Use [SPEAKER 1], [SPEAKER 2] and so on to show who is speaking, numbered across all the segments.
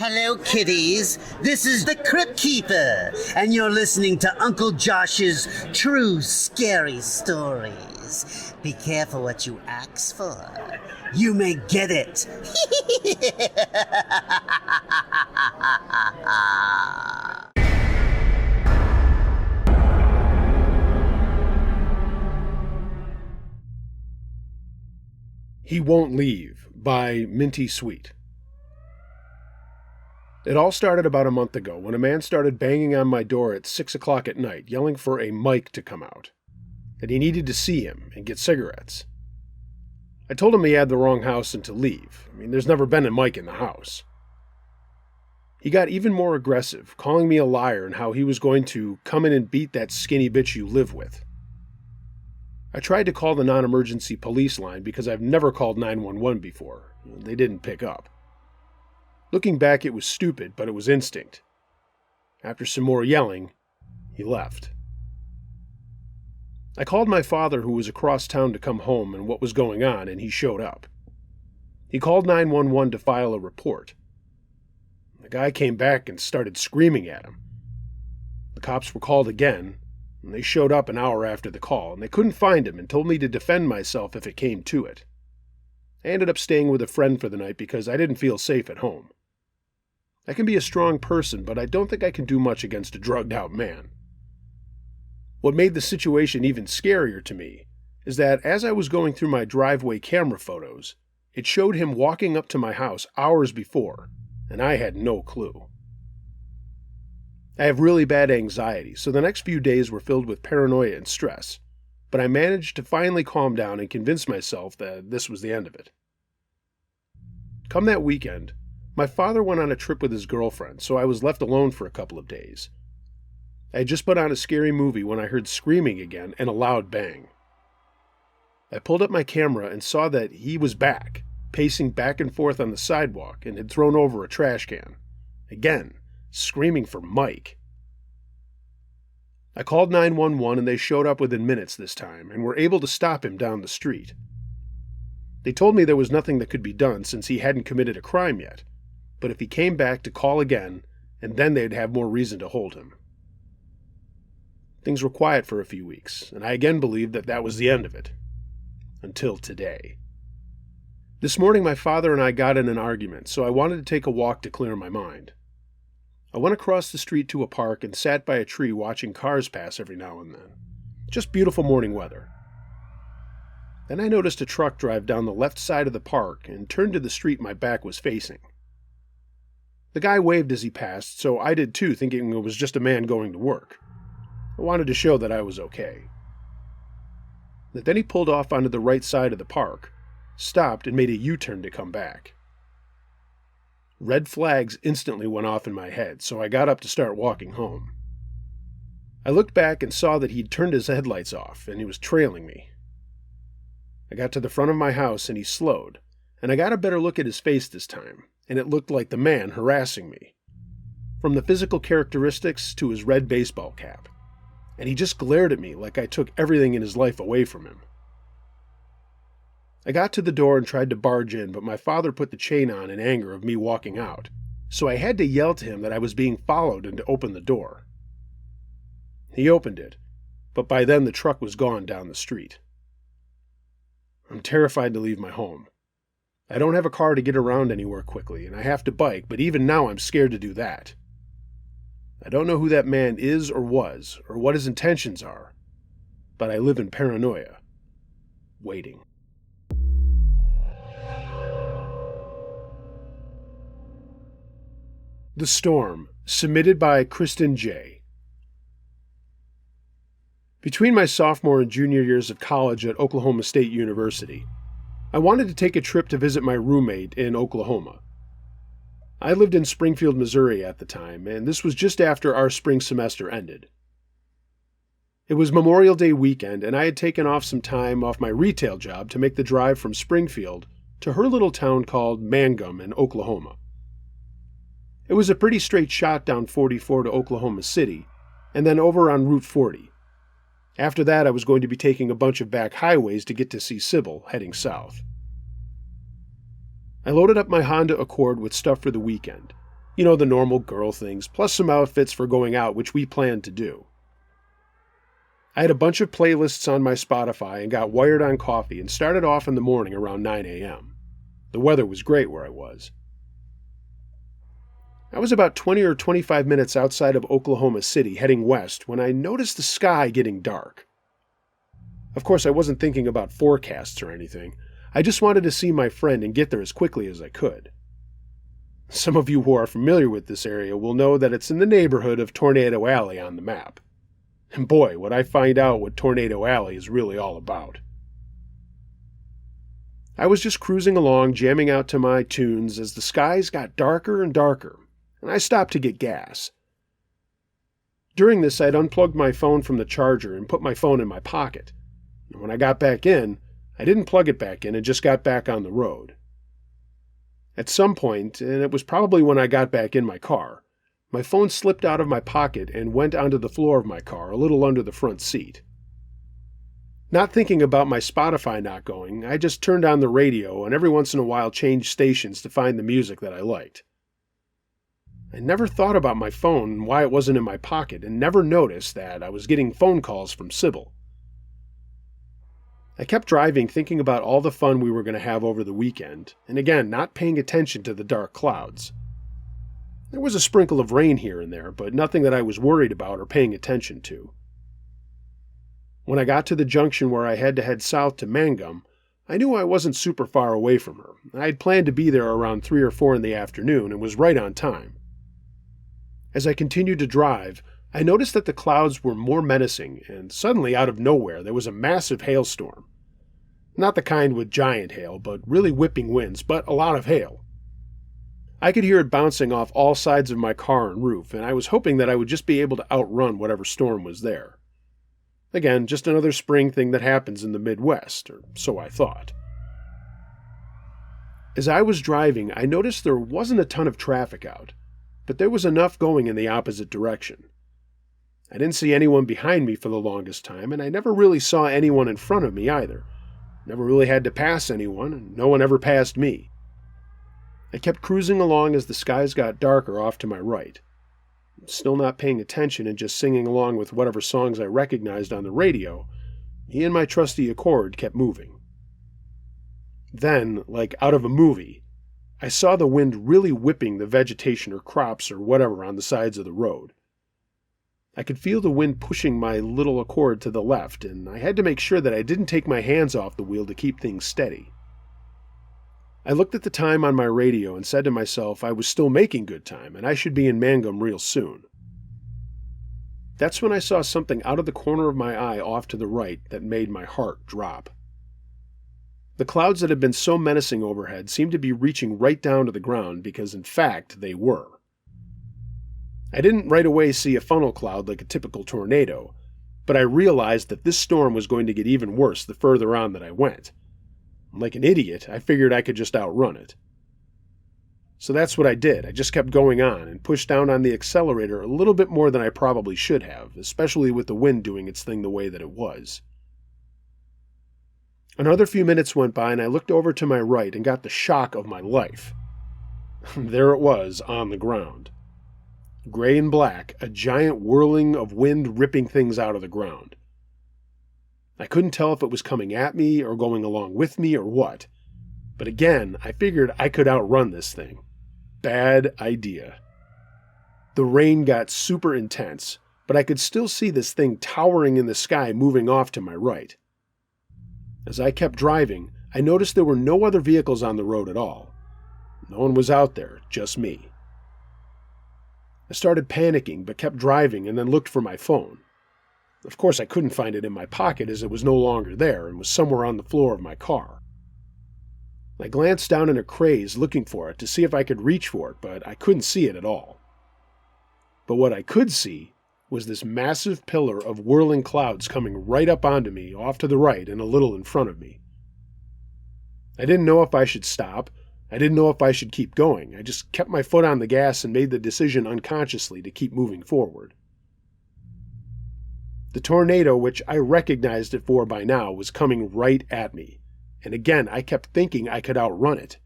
[SPEAKER 1] Hello, kiddies. This is the Crypt Keeper, and you're listening to Uncle Josh's True Scary Stories. Be careful what you ask for. You may get it.
[SPEAKER 2] He Won't Leave by Minty Sweet. It all started about a month ago when a man started banging on my door at 6 o'clock at night, yelling for a Mike to come out, that he needed to see him and get cigarettes. I told him he had the wrong house and to leave. There's never been a Mike in the house. He got even more aggressive, calling me a liar and how he was going to come in and beat that skinny bitch you live with. I tried to call the non-emergency police line because I've never called 911 before. They didn't pick up. Looking back, it was stupid, but it was instinct. After some more yelling, he left. I called my father, who was across town, to come home and what was going on, and he showed up. He called 911 to file a report. The guy came back and started screaming at him. The cops were called again, and they showed up an hour after the call, and they couldn't find him and told me to defend myself if it came to it. I ended up staying with a friend for the night because I didn't feel safe at home. I can be a strong person, but I don't think I can do much against a drugged-out man. What made the situation even scarier to me is that as I was going through my driveway camera photos, it showed him walking up to my house hours before, and I had no clue. I have really bad anxiety, so the next few days were filled with paranoia and stress, but I managed to finally calm down and convince myself that this was the end of it. Come that weekend, my father went on a trip with his girlfriend, so I was left alone for a couple of days. I had just put on a scary movie when I heard screaming again and a loud bang. I pulled up my camera and saw that he was back, pacing back and forth on the sidewalk, and had thrown over a trash can. Again, screaming for Mike. I called 911 and they showed up within minutes this time and were able to stop him down the street. They told me there was nothing that could be done since he hadn't committed a crime yet, but if he came back to call again, and then they'd have more reason to hold him. Things were quiet for a few weeks, and I again believed that that was the end of it. Until today. This morning my father and I got in an argument, so I wanted to take a walk to clear my mind. I went across the street to a park and sat by a tree watching cars pass every now and then. Just beautiful morning weather. Then I noticed a truck drive down the left side of the park and turned to the street my back was facing. The guy waved as he passed, so I did too, thinking it was just a man going to work. I wanted to show that I was okay. But then he pulled off onto the right side of the park, stopped, and made a U-turn to come back. Red flags instantly went off in my head, so I got up to start walking home. I looked back and saw that he'd turned his headlights off, and he was trailing me. I got to the front of my house, and he slowed, and I got a better look at his face this time, and it looked like the man harassing me. From the physical characteristics to his red baseball cap. And he just glared at me like I took everything in his life away from him. I got to the door and tried to barge in, but my father put the chain on in anger of me walking out, so I had to yell to him that I was being followed and to open the door. He opened it, but by then the truck was gone down the street. I'm terrified to leave my home. I don't have a car to get around anywhere quickly, and I have to bike, but even now I'm scared to do that. I don't know who that man is or was, or what his intentions are, but I live in paranoia, waiting. The Storm, submitted by Kristen J. Between my sophomore and junior years of college at Oklahoma State University, I wanted to take a trip to visit my roommate in Oklahoma. I lived in Springfield, Missouri at the time, and this was just after our spring semester ended. It was Memorial Day weekend, and I had taken off some time off my retail job to make the drive from Springfield to her little town called Mangum in Oklahoma. It was a pretty straight shot down 44 to Oklahoma City, and then over on Route 40. After that, I was going to be taking a bunch of back highways to get to see Sybil, heading south. I loaded up my Honda Accord with stuff for the weekend, You know, the normal girl things, plus some outfits for going out, which we planned to do. I had a bunch of playlists on my Spotify and got wired on coffee and started off in the morning around 9 a.m. The weather was great where I was. I was about 20 or 25 minutes outside of Oklahoma City heading west when I noticed the sky getting dark. Of course, I wasn't thinking about forecasts or anything. I just wanted to see my friend and get there as quickly as I could. Some of you who are familiar with this area will know that it's in the neighborhood of Tornado Alley on the map. And boy, would I find out what Tornado Alley is really all about. I was just cruising along, jamming out to my tunes as the skies got darker and darker, and I stopped to get gas. During this, I'd unplugged my phone from the charger and put my phone in my pocket. And when I got back in, I didn't plug it back in and just got back on the road. At some point, and it was probably when I got back in my car, my phone slipped out of my pocket and went onto the floor of my car, a little under the front seat. Not thinking about my Spotify not going, I just turned on the radio and every once in a while changed stations to find the music that I liked. I never thought about my phone and why it wasn't in my pocket, and never noticed that I was getting phone calls from Sybil. I kept driving, thinking about all the fun we were going to have over the weekend, and again, not paying attention to the dark clouds. There was a sprinkle of rain here and there, but nothing that I was worried about or paying attention to. When I got to the junction where I had to head south to Mangum, I knew I wasn't super far away from her. I had planned to be there around 3 or 4 in the afternoon and was right on time. As I continued to drive, I noticed that the clouds were more menacing, and suddenly, out of nowhere, there was a massive hailstorm. Not the kind with giant hail, but really whipping winds, but a lot of hail. I could hear it bouncing off all sides of my car and roof, and I was hoping that I would just be able to outrun whatever storm was there. Again, just another spring thing that happens in the Midwest, or so I thought. As I was driving, I noticed there wasn't a ton of traffic out, but there was enough going in the opposite direction. I didn't see anyone behind me for the longest time, and I never really saw anyone in front of me either. Never really had to pass anyone, and no one ever passed me. I kept cruising along as the skies got darker off to my right. Still not paying attention and just singing along with whatever songs I recognized on the radio, me and my trusty Accord kept moving. Then, like out of a movie, I saw the wind really whipping the vegetation or crops or whatever on the sides of the road. I could feel the wind pushing my little Accord to the left, and I had to make sure that I didn't take my hands off the wheel to keep things steady. I looked at the time on my radio and said to myself I was still making good time, and I should be in Mangum real soon. That's when I saw something out of the corner of my eye off to the right that made my heart drop. The clouds that had been so menacing overhead seemed to be reaching right down to the ground because, in fact, they were. I didn't right away see a funnel cloud like a typical tornado, but I realized that this storm was going to get even worse the further on that I went. Like an idiot, I figured I could just outrun it. So that's what I did. I just kept going on and pushed down on the accelerator a little bit more than I probably should have, especially with the wind doing its thing the way that it was. Another few minutes went by and I looked over to my right and got the shock of my life. There it was on the ground. Gray and black, a giant whirling of wind ripping things out of the ground. I couldn't tell if it was coming at me or going along with me or what. But again, I figured I could outrun this thing. Bad idea. The rain got super intense, but I could still see this thing towering in the sky moving off to my right. As I kept driving, I noticed there were no other vehicles on the road at all. No one was out there, just me. I started panicking, but kept driving and then looked for my phone. Of course, I couldn't find it in my pocket as it was no longer there and was somewhere on the floor of my car. I glanced down in a craze looking for it to see if I could reach for it, but I couldn't see it at all. But what I could see was this massive pillar of whirling clouds coming right up onto me off to the right and a little in front of me. I didn't know if I should stop. I didn't know if I should keep going. I just kept my foot on the gas and made the decision unconsciously to keep moving forward. The tornado, which I recognized it for by now, was coming right at me, and again I kept thinking I could outrun it.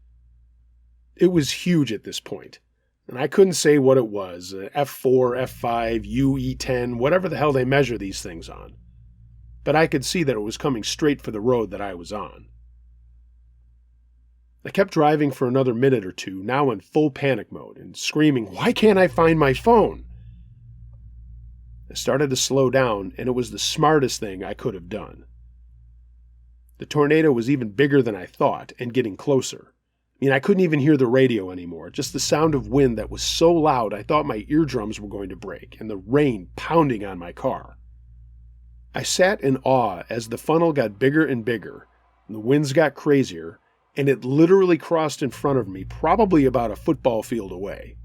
[SPEAKER 2] It was huge at this point. And I couldn't say what it was, F4, F5, UE10, whatever the hell they measure these things on. But I could see that it was coming straight for the road that I was on. I kept driving for another minute or two, now in full panic mode, and screaming, "Why can't I find my phone?" I started to slow down, and it was the smartest thing I could have done. The tornado was even bigger than I thought, and getting closer. I couldn't even hear the radio anymore, just the sound of wind that was so loud I thought my eardrums were going to break, and the rain pounding on my car. I sat in awe as the funnel got bigger and bigger, and the winds got crazier, and it literally crossed in front of me, probably about a football field away.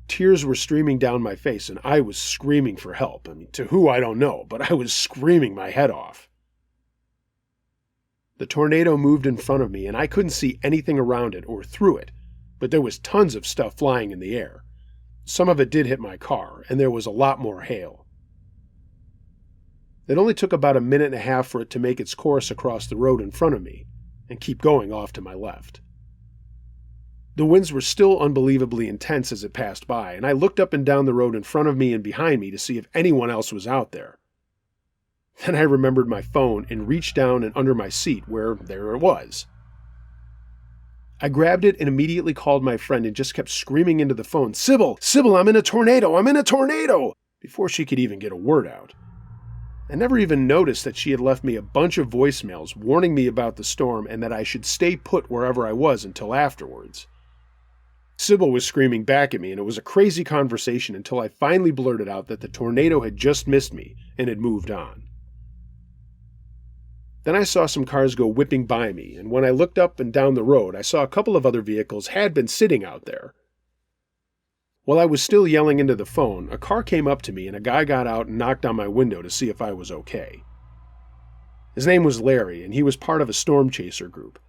[SPEAKER 2] Tears were streaming down my face, and I was screaming for help. To who, I don't know, but I was screaming my head off. The tornado moved in front of me, and I couldn't see anything around it or through it, but there was tons of stuff flying in the air. Some of it did hit my car, and there was a lot more hail. It only took about a minute and a half for it to make its course across the road in front of me, and keep going off to my left. The winds were still unbelievably intense as it passed by, and I looked up and down the road in front of me and behind me to see if anyone else was out there. Then I remembered my phone and reached down and under my seat where there it was. I grabbed it and immediately called my friend and just kept screaming into the phone, Sybil, I'm in a tornado! I'm in a tornado!" before she could even get a word out. I never even noticed that she had left me a bunch of voicemails warning me about the storm and that I should stay put wherever I was until afterwards. Sybil was screaming back at me, and it was a crazy conversation until I finally blurted out that the tornado had just missed me and had moved on. Then I saw some cars go whipping by me, and when I looked up and down the road, I saw a couple of other vehicles had been sitting out there. While I was still yelling into the phone, a car came up to me and a guy got out and knocked on my window to see if I was okay. His name was Larry, and he was part of a storm chaser group.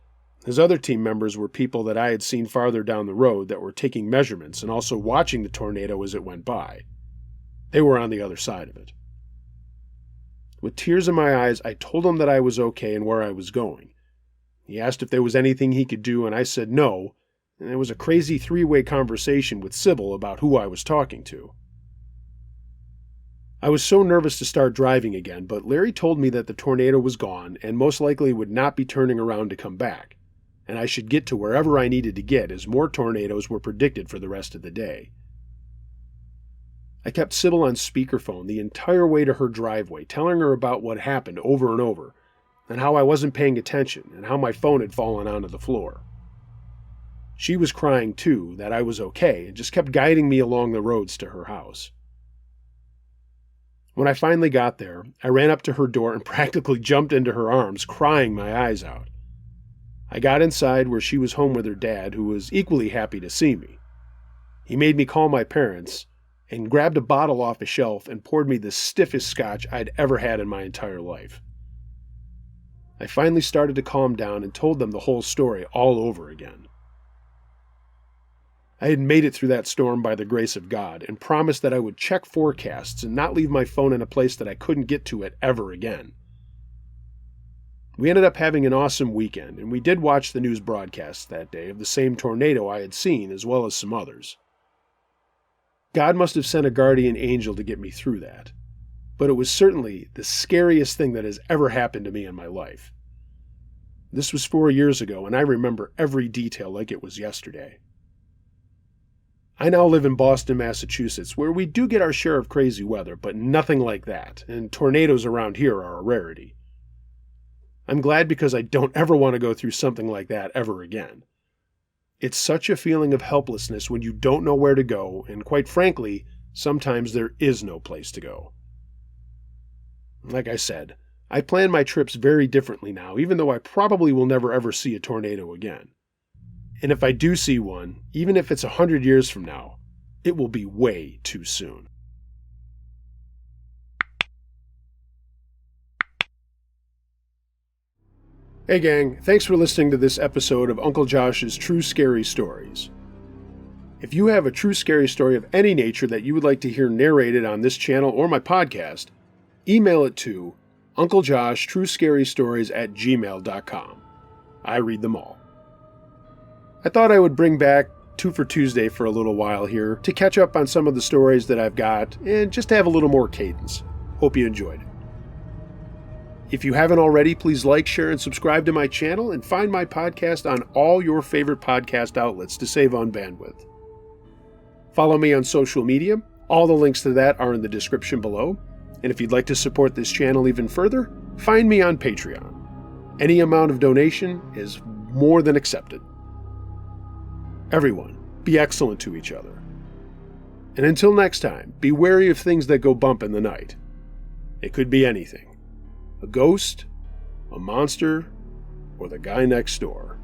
[SPEAKER 2] His other team members were people that I had seen farther down the road that were taking measurements and also watching the tornado as it went by. They were on the other side of it. With tears in my eyes, I told him that I was okay and where I was going. He asked if there was anything he could do, and I said no, and it was a crazy three-way conversation with Sybil about who I was talking to. I was so nervous to start driving again, but Larry told me that the tornado was gone and most likely would not be turning around to come back, and I should get to wherever I needed to get as more tornadoes were predicted for the rest of the day. I kept Sybil on speakerphone the entire way to her driveway, telling her about what happened over and over, and how I wasn't paying attention, and how my phone had fallen onto the floor. She was crying too, that I was okay, and just kept guiding me along the roads to her house. When I finally got there, I ran up to her door and practically jumped into her arms, crying my eyes out. I got inside where she was home with her dad, who was equally happy to see me. He made me call my parents, and grabbed a bottle off a shelf and poured me the stiffest scotch I'd ever had in my entire life. I finally started to calm down and told them the whole story all over again. I had made it through that storm by the grace of God and promised that I would check forecasts and not leave my phone in a place that I couldn't get to it ever again. We ended up having an awesome weekend, and we did watch the news broadcasts that day of the same tornado I had seen, as well as some others. God must have sent a guardian angel to get me through that, but it was certainly the scariest thing that has ever happened to me in my life. This was 4 years ago, and I remember every detail like it was yesterday. I now live in Boston, Massachusetts, where we do get our share of crazy weather, but nothing like that, and tornadoes around here are a rarity. I'm glad because I don't ever want to go through something like that ever again. It's such a feeling of helplessness when you don't know where to go, and quite frankly, sometimes there is no place to go. Like I said, I plan my trips very differently now, even though I probably will never ever see a tornado again. And if I do see one, even if it's 100 years from now, it will be way too soon. Hey gang, thanks for listening to this episode of Uncle Josh's True Scary Stories. If you have a true scary story of any nature that you would like to hear narrated on this channel or my podcast, email it to unclejoshtruescarystories@gmail.com. I read them all. I thought I would bring back Two for Tuesday for a little while here to catch up on some of the stories that I've got and just to have a little more cadence. Hope you enjoyed it. If you haven't already, please like, share, and subscribe to my channel and find my podcast on all your favorite podcast outlets to save on bandwidth. Follow me on social media. All the links to that are in the description below. And if you'd like to support this channel even further, find me on Patreon. Any amount of donation is more than accepted. Everyone, be excellent to each other. And until next time, be wary of things that go bump in the night. It could be anything. A ghost, a monster, or the guy next door.